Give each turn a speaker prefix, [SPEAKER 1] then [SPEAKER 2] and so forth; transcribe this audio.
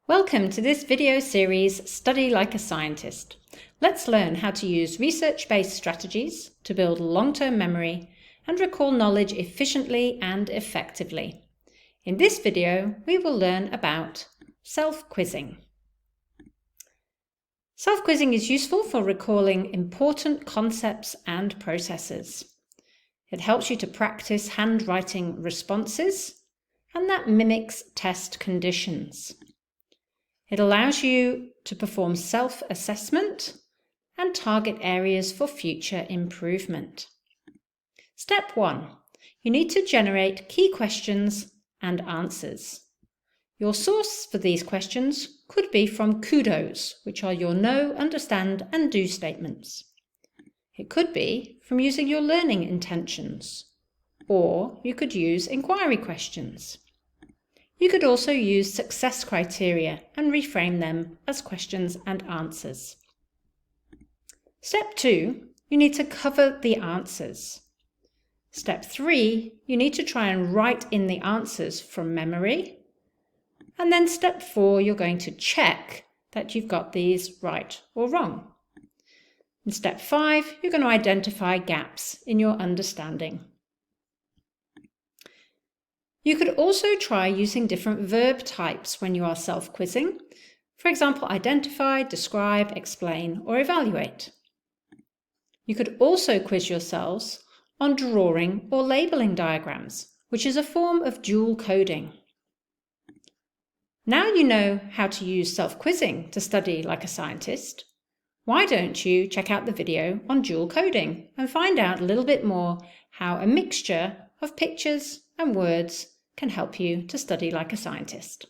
[SPEAKER 1] Welcome to this video series, Study Like a Scientist. Let's learn how to use research-based strategies to build long-term memory and recall knowledge efficiently and effectively. In this video, we will learn about self-quizzing. Self-quizzing is useful for recalling important concepts and processes. It helps you to practice handwriting responses, and that mimics test conditions. It allows you to perform self-assessment and target areas for future improvement. Step 1. You need to generate key questions and answers. Your source for these questions could be from KUDOs, which are your know, understand, and do statements. It could be from using your learning intentions, or you could use inquiry questions. You could also use success criteria and reframe them as questions and answers. Step 2, you need to cover the answers. Step 3, you need to try and write in the answers from memory. And then step 4, you're going to check that you've got these right or wrong. In step 5, you're going to identify gaps in your understanding. You could also try using different verb types when you are self-quizzing. For example, identify, describe, explain, or evaluate. You could also quiz yourselves on drawing or labeling diagrams, which is a form of dual coding. Now you know how to use self-quizzing to study like a scientist. Why don't you check out the video on dual coding and find out a little bit more how a mixture of pictures and words can help you to study like a scientist.